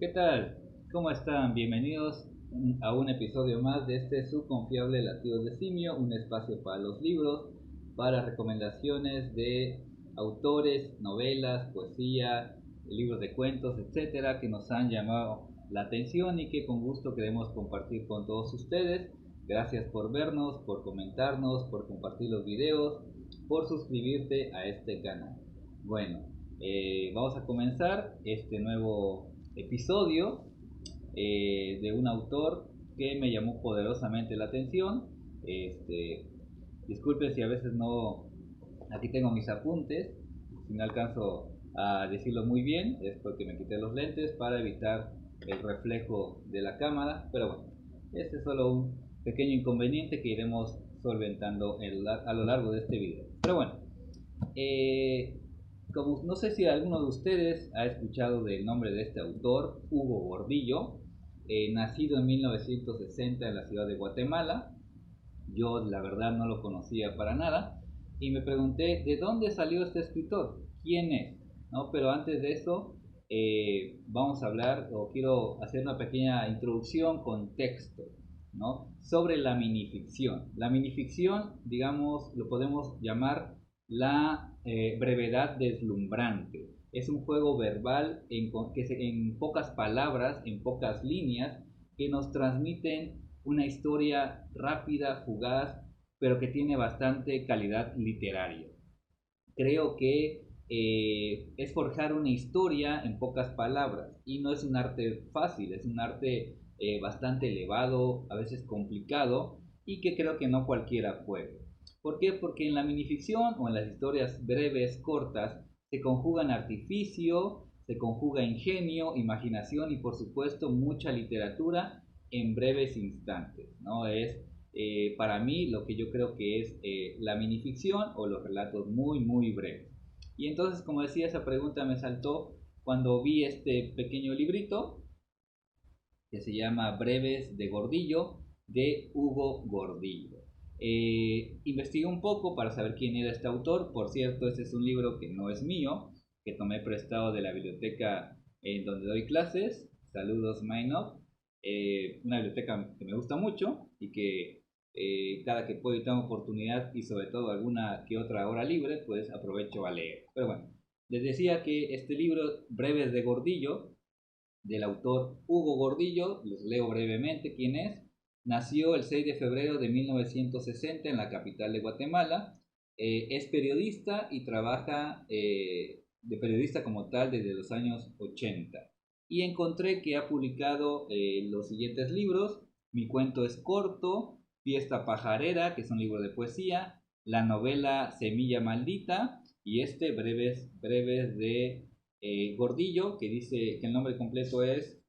¿Qué tal? ¿Cómo están? Bienvenidos a un episodio más de este su confiable Latidos de Simio, un espacio para los libros, para recomendaciones de autores, novelas, poesía, libros de cuentos, etcétera, que nos han llamado la atención y que con gusto queremos compartir con todos ustedes. Gracias por vernos, por comentarnos, por compartir los videos, por suscribirte a este canal. Bueno, vamos a comenzar este nuevo episodio de un autor que me llamó poderosamente la atención. Este, Disculpen si a veces no, aquí tengo mis apuntes, si no alcanzo a decirlo muy bien, es porque me quité los lentes para evitar el reflejo de la cámara, pero bueno, este es solo un pequeño inconveniente que iremos solventando a lo largo de este video. Pero bueno, eh, como no sé si alguno de ustedes ha escuchado del nombre de este autor, Hugo Gordillo, nacido en 1960 en la ciudad de Guatemala. Yo la verdad no lo conocía para nada y me pregunté de dónde salió este escritor, quién es, ¿no? Pero antes de eso vamos a hablar o quiero hacer una pequeña introducción con texto, ¿no? Sobre la minificción. La minificción, digamos, lo podemos llamar la brevedad deslumbrante. Es un juego verbal en pocas palabras, en pocas líneas, que nos transmiten una historia rápida, fugaz, pero que tiene bastante calidad literaria. Creo que es forjar una historia en pocas palabras y no es un arte fácil, es un arte bastante elevado, a veces complicado y que creo que no cualquiera puede. ¿Por qué? Porque en la minificción o en las historias breves, cortas, se conjugan artificio, se conjuga ingenio, imaginación y por supuesto mucha literatura en breves instantes, ¿no? Es para mí lo que yo creo que es la minificción o los relatos muy breves. Y entonces, como decía, esa pregunta me saltó cuando vi este pequeño librito que se llama Breves de Gordillo, de Hugo Gordillo. Investigué un poco para saber quién era este autor. Por cierto, este es un libro que no es mío, que tomé prestado de la biblioteca en donde doy clases. Saludos, Mainov. Una biblioteca que me gusta mucho y que cada que puedo y tengo oportunidad y sobre todo alguna que otra hora libre, pues aprovecho a leer. Pero bueno, les decía que este libro, Breves de Gordillo, del autor Hugo Gordillo, les leo brevemente quién es. Nació el 6 de febrero de 1960 en la capital de Guatemala. Es periodista y trabaja de periodista como tal desde los años 80. Y encontré que ha publicado los siguientes libros: Mi cuento es corto, Fiesta pajarera, que es un libro de poesía, la novela Semilla maldita y breves de Gordillo, que dice que el nombre completo es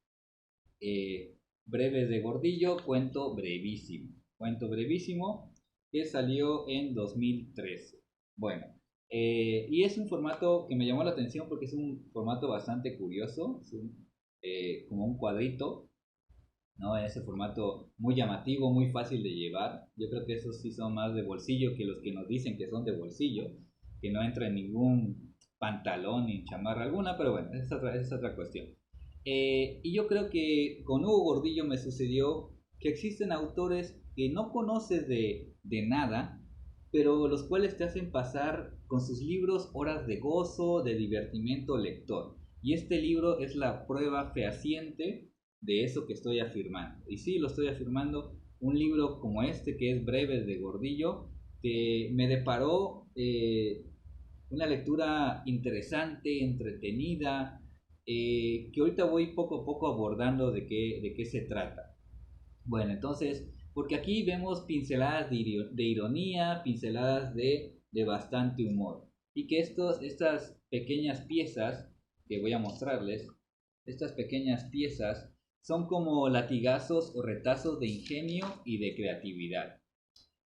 eh, Breves de Gordillo, cuento brevísimo, que salió en 2013. Bueno, y es un formato que me llamó la atención porque es un formato bastante curioso, es como un cuadrito, ¿no? En ese formato muy llamativo, muy fácil de llevar. Yo creo que esos sí son más de bolsillo que los que nos dicen que son de bolsillo, que no entra en ningún pantalón ni chamarra alguna, pero bueno, esa es otra cuestión. Y yo creo que con Hugo Gordillo me sucedió que existen autores que no conoces de nada, pero los cuales te hacen pasar con sus libros horas de gozo, de divertimiento lector. Y este libro es la prueba fehaciente de eso que estoy afirmando. Y sí, lo estoy afirmando. Un libro como este, que es Breves de Gordillo, que me deparó una lectura interesante, entretenida, que ahorita voy poco a poco abordando de qué se trata. Bueno, entonces, porque aquí vemos pinceladas de ironía, pinceladas de bastante humor. Y que estas pequeñas piezas que voy a mostrarles, estas pequeñas piezas son como latigazos o retazos de ingenio y de creatividad.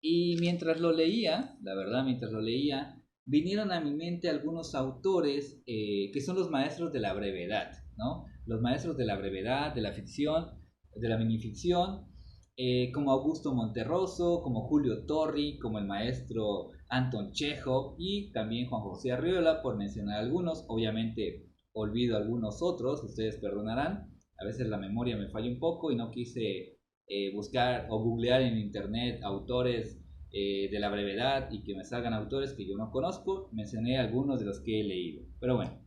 Y mientras lo leía, la verdad, mientras lo leía, vinieron a mi mente algunos autores que son los maestros de la brevedad, ¿no? Los maestros de la brevedad, de la ficción, de la minificción, como Augusto Monterroso, como Julio Torri, como el maestro Anton Chekhov y también Juan José Arriola, por mencionar algunos. Obviamente olvido algunos otros, ustedes perdonarán, a veces la memoria me falla un poco y no quise buscar o googlear en internet autores de la brevedad y que me salgan autores que yo no conozco. Mencioné algunos de los que he leído. Pero bueno,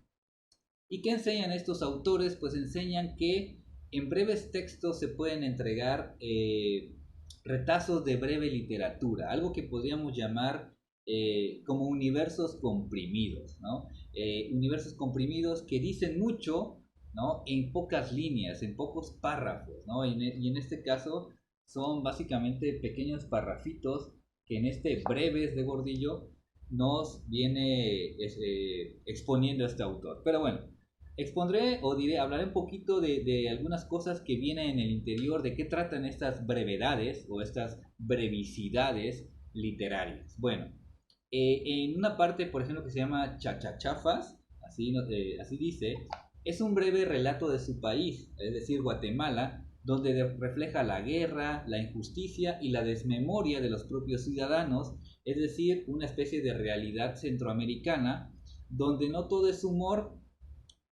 ¿y qué enseñan estos autores? Pues enseñan que en breves textos se pueden entregar retazos de breve literatura, algo que podríamos llamar como universos comprimidos, ¿no? Universos comprimidos que dicen mucho, ¿no? En pocas líneas, en pocos párrafos, ¿no? Y en este caso son básicamente pequeños parrafitos que en este breves de Gordillo nos viene exponiendo este autor. Pero bueno, expondré o diré, hablaré un poquito de algunas cosas que vienen en el interior, de qué tratan estas brevedades o estas brevicidades literarias. Bueno, en una parte, por ejemplo, que se llama Chachachafas, así dice, es un breve relato de su país, es decir, Guatemala, donde refleja la guerra, la injusticia y la desmemoria de los propios ciudadanos, es decir, una especie de realidad centroamericana, donde no todo es humor,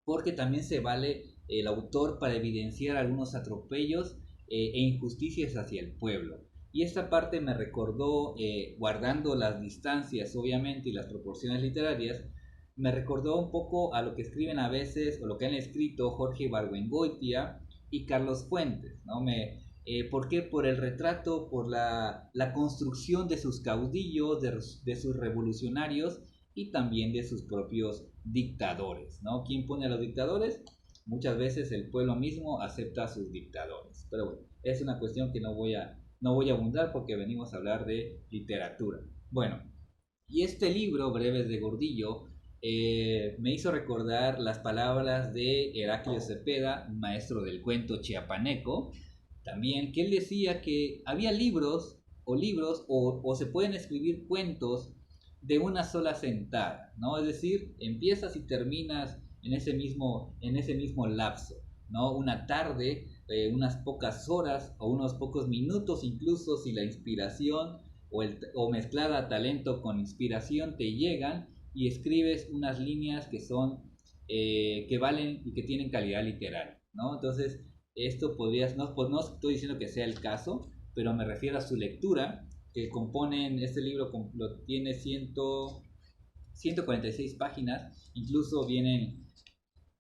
porque también se vale el autor para evidenciar algunos atropellos e injusticias hacia el pueblo. Y esta parte me recordó, guardando las distancias obviamente y las proporciones literarias, me recordó un poco a lo que escriben a veces o lo que han escrito Jorge Ibargüengoitia y Carlos Fuentes, ¿no? ¿Por qué? Por el retrato, por la construcción de sus caudillos, de sus revolucionarios y también de sus propios dictadores, ¿no? ¿Quién pone a los dictadores? Muchas veces el pueblo mismo acepta a sus dictadores. Pero bueno, es una cuestión que no voy a abundar porque venimos a hablar de literatura. Bueno, y este libro, Breves de Gordillo, me hizo recordar las palabras de Heraclio Cepeda, maestro del cuento chiapaneco, también, que él decía que había libros o se pueden escribir cuentos de una sola sentada, ¿no? Es decir, empiezas y terminas en ese mismo lapso, ¿no? Una tarde, unas pocas horas o unos pocos minutos incluso, si la inspiración o mezclada talento con inspiración te llegan y escribes unas líneas que son, que valen y que tienen calidad literaria, ¿no? Entonces, esto podrías, no, pues no estoy diciendo que sea el caso, pero me refiero a su lectura, que componen, este libro lo tiene 146 páginas, incluso vienen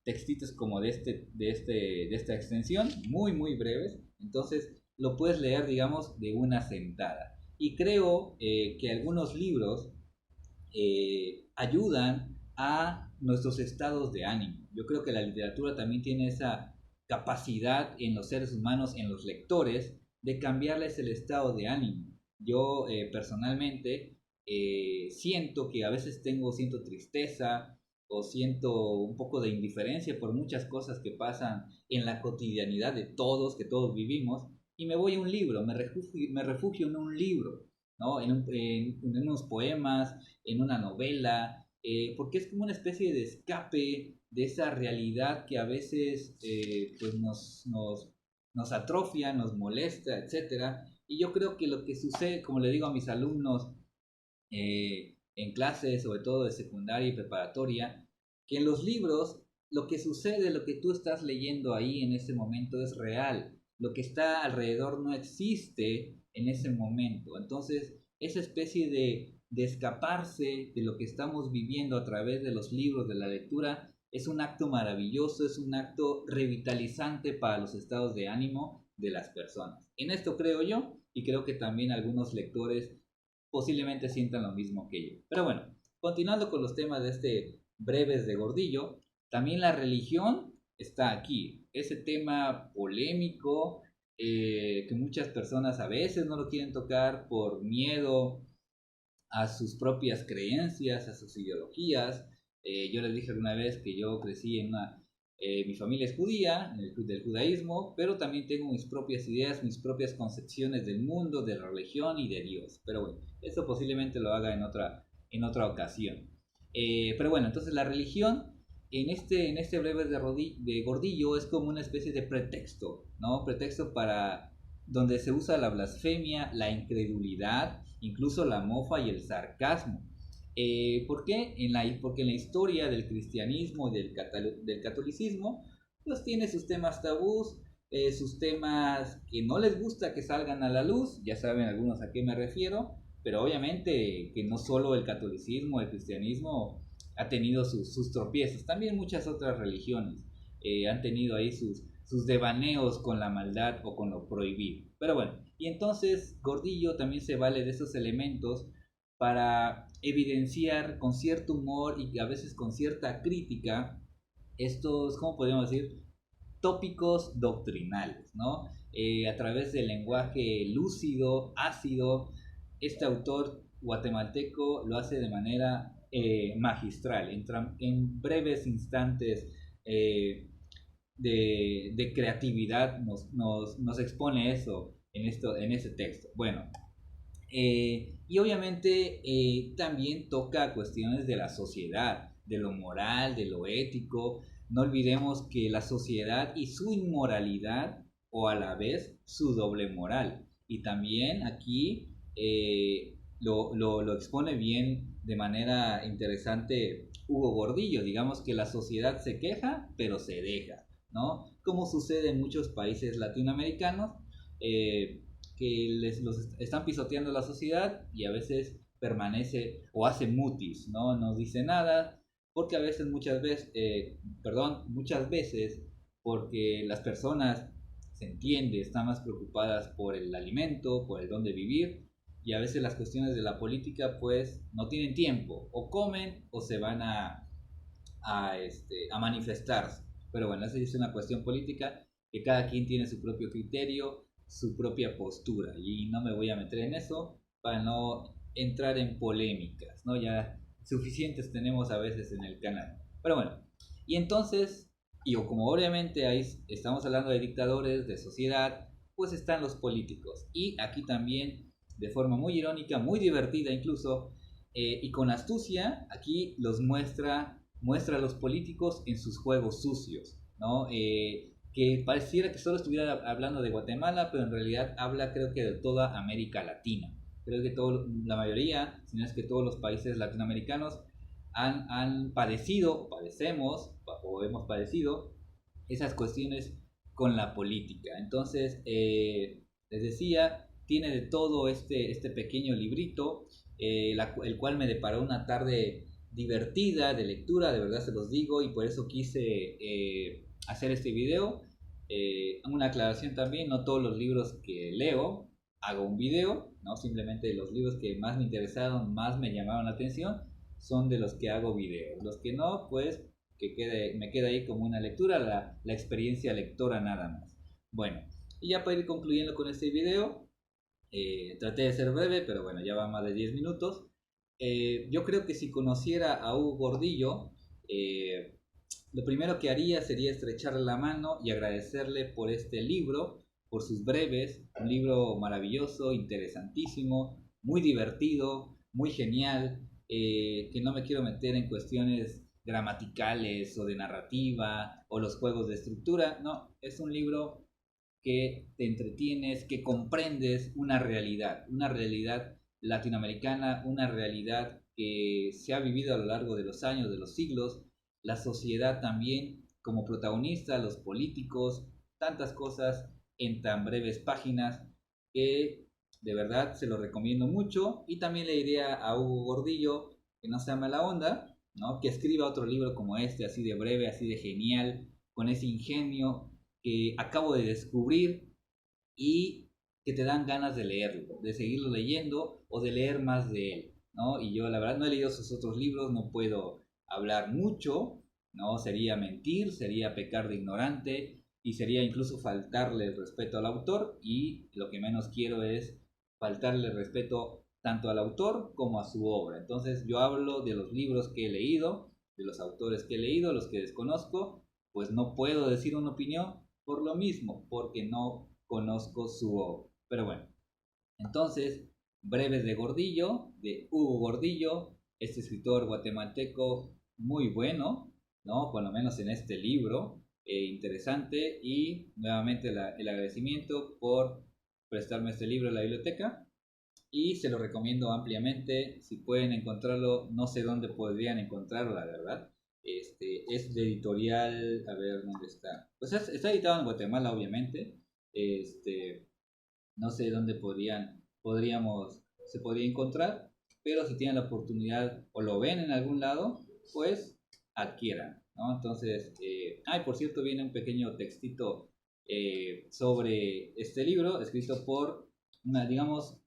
textitos como de esta extensión, muy muy breves, entonces lo puedes leer, digamos, de una sentada. Y creo que algunos libros ayudan a nuestros estados de ánimo. Yo creo que la literatura también tiene esa capacidad en los seres humanos, en los lectores, de cambiarles el estado de ánimo. Yo personalmente siento que a veces siento tristeza o siento un poco de indiferencia por muchas cosas que pasan en la cotidianidad de todos, que todos vivimos, y me voy a un libro, me refugio en un libro, ¿no? En unos poemas, en una novela, porque es como una especie de escape de esa realidad que a veces pues nos atrofia, nos molesta, etcétera. Y yo creo que lo que sucede, como le digo a mis alumnos en clases, sobre todo de secundaria y preparatoria, que en los libros lo que sucede, lo que tú estás leyendo ahí en ese momento es real. Lo que está alrededor no existe en ese momento. Entonces, esa especie de escaparse de lo que estamos viviendo a través de los libros, de la lectura, es un acto maravilloso, es un acto revitalizante para los estados de ánimo de las personas. En esto creo yo y creo que también algunos lectores posiblemente sientan lo mismo que yo. Pero bueno, continuando con los temas de este breves de Gordillo, también la religión está aquí. Ese tema polémico que muchas personas a veces no lo quieren tocar por miedo a sus propias creencias, a sus ideologías. Yo les dije alguna vez que yo crecí en mi familia es judía, del judaísmo, pero también tengo mis propias ideas, mis propias concepciones del mundo, de la religión y de Dios. Pero bueno, eso posiblemente lo haga en otra ocasión. Pero bueno, entonces la religión en este breve de Gordillo es como una especie de pretexto, ¿no? Pretexto para donde se usa la blasfemia, la incredulidad, incluso la mofa y el sarcasmo. ¿Por qué? Porque en la historia del cristianismo y del catolicismo, pues tiene sus temas tabús, sus temas que no les gusta que salgan a la luz, ya saben algunos a qué me refiero, pero obviamente que no solo el catolicismo, el cristianismo ha tenido sus tropiezos, también muchas otras religiones han tenido ahí sus devaneos con la maldad o con lo prohibido. Pero bueno, y entonces Gordillo también se vale de esos elementos para evidenciar con cierto humor y a veces con cierta crítica estos, ¿cómo podríamos decir? Tópicos doctrinales, ¿no? A través del lenguaje lúcido, ácido, este autor guatemalteco lo hace de manera magistral, en breves instantes de creatividad nos expone eso en ese texto. Bueno, y obviamente también toca cuestiones de la sociedad, de lo moral, de lo ético. No olvidemos que la sociedad y su inmoralidad, o a la vez su doble moral. Y también aquí lo expone bien de manera interesante Hugo Gordillo. Digamos que la sociedad se queja, pero se deja, ¿no? Como sucede en muchos países latinoamericanos. Que los están pisoteando la sociedad y a veces permanece o hace mutis, no dice nada, porque a veces, muchas veces, porque las personas, se entiende, están más preocupadas por el alimento, por el dónde vivir, y a veces las cuestiones de la política pues no tienen tiempo, o comen o se van a manifestarse. Pero bueno, esa es una cuestión política que cada quien tiene su propio criterio, su propia postura, y no me voy a meter en eso para no entrar en polémicas, ¿no? Ya suficientes tenemos a veces en el canal. Pero bueno, y entonces, y como obviamente ahí estamos hablando de dictadores, de sociedad, pues están los políticos. Y aquí también, de forma muy irónica, muy divertida incluso, y con astucia, aquí muestra a los políticos en sus juegos sucios, ¿no? Que pareciera que solo estuviera hablando de Guatemala, pero en realidad habla creo que de toda América Latina. Creo que la mayoría, si no es que todos los países latinoamericanos han padecido, o padecemos, o hemos padecido esas cuestiones con la política. Entonces, les decía, tiene de todo este pequeño librito, el cual me deparó una tarde divertida de lectura, de verdad se los digo, y por eso quise hacer este video. Una aclaración también, no todos los libros que leo hago un video, no simplemente los libros que más me interesaron, más me llamaron la atención, son de los que hago videos. Los que no, pues me queda ahí como una lectura, la experiencia lectora nada más. Bueno, y ya para ir concluyendo con este video, traté de ser breve, pero bueno, ya va más de 10 minutos. Yo creo que si conociera a Hugo Gordillo, lo primero que haría sería estrecharle la mano y agradecerle por este libro, por sus breves, un libro maravilloso, interesantísimo, muy divertido, muy genial, que no me quiero meter en cuestiones gramaticales o de narrativa o los juegos de estructura, no, es un libro que te entretienes, que comprendes una realidad latinoamericana, una realidad que se ha vivido a lo largo de los años, de los siglos, la sociedad también como protagonista, los políticos, tantas cosas en tan breves páginas que de verdad se lo recomiendo mucho. Y también le diría a Hugo Gordillo que no sea mala onda, ¿no? Que escriba otro libro como este, así de breve, así de genial, con ese ingenio que acabo de descubrir y que te dan ganas de leerlo, de seguirlo leyendo o de leer más de él, ¿no? Y yo la verdad no he leído sus otros libros, no puedo hablar mucho, ¿no? Sería mentir, sería pecar de ignorante y sería incluso faltarle el respeto al autor, y lo que menos quiero es faltarle el respeto tanto al autor como a su obra. Entonces yo hablo de los libros que he leído, de los autores que he leído, los que desconozco, pues no puedo decir una opinión por lo mismo, porque no conozco su obra. Pero bueno, entonces, breves de Gordillo, de Hugo Gordillo, este escritor guatemalteco muy bueno, ¿no? Por lo menos en este libro, interesante, y nuevamente el agradecimiento por prestarme este libro a la biblioteca, y se lo recomiendo ampliamente. Si pueden encontrarlo, no sé dónde podrían encontrarlo, la verdad. Es de editorial, a ver dónde está. Pues está editado en Guatemala, obviamente. No sé dónde se podría encontrar, pero si tienen la oportunidad o lo ven en algún lado, pues adquieran, ¿no? Entonces, por cierto, viene un pequeño textito sobre este libro, escrito por digamos,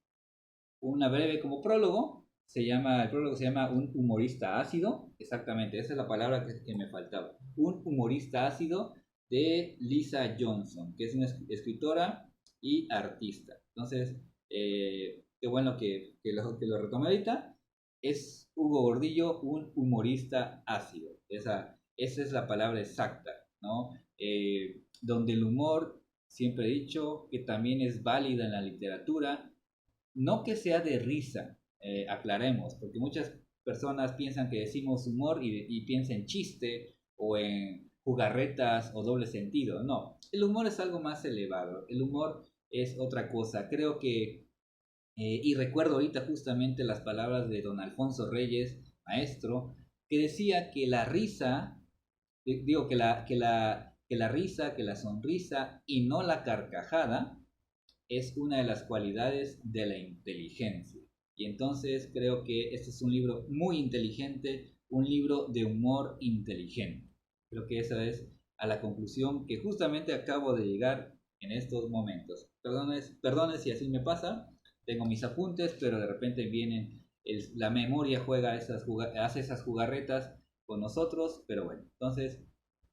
una breve como prólogo. El prólogo se llama Un humorista ácido. Exactamente, esa es la palabra que me faltaba. Un humorista ácido, de Lisa Johnson, que es una escritora y artista. Entonces, qué bueno que lo retomé ahorita. Es Hugo Gordillo, un humorista ácido. Esa es la palabra exacta, ¿no? Donde el humor, siempre he dicho, que también es válida en la literatura, no que sea de risa, aclaremos, porque muchas personas piensan que decimos humor y piensan en chiste o en jugarretas o doble sentido. No, el humor es algo más elevado, el humor es otra cosa. Creo que, y recuerdo ahorita justamente las palabras de don Alfonso Reyes, maestro, que decía que la risa, digo que la risa, que la sonrisa y no la carcajada es una de las cualidades de la inteligencia. Y entonces creo que este es un libro muy inteligente, un libro de humor inteligente. Creo que esa es a la conclusión que justamente acabo de llegar en estos momentos. Perdones si así me pasa, tengo mis apuntes, pero de repente la memoria hace esas jugarretas con nosotros, pero bueno, entonces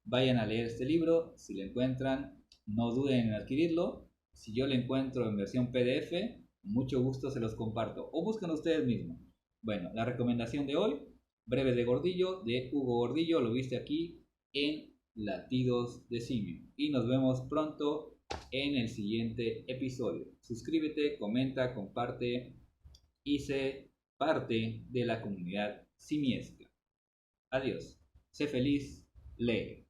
vayan a leer este libro, si lo encuentran, no duden en adquirirlo. Si yo lo encuentro en versión PDF, mucho gusto se los comparto. O busquen ustedes mismos. Bueno, la recomendación de hoy, Breves de Gordillo, de Hugo Gordillo, lo viste aquí en Latidos de Simio. Y nos vemos pronto en el siguiente episodio. Suscríbete, comenta, comparte y sé parte de la comunidad simiesca. Adiós. Sé feliz, lee.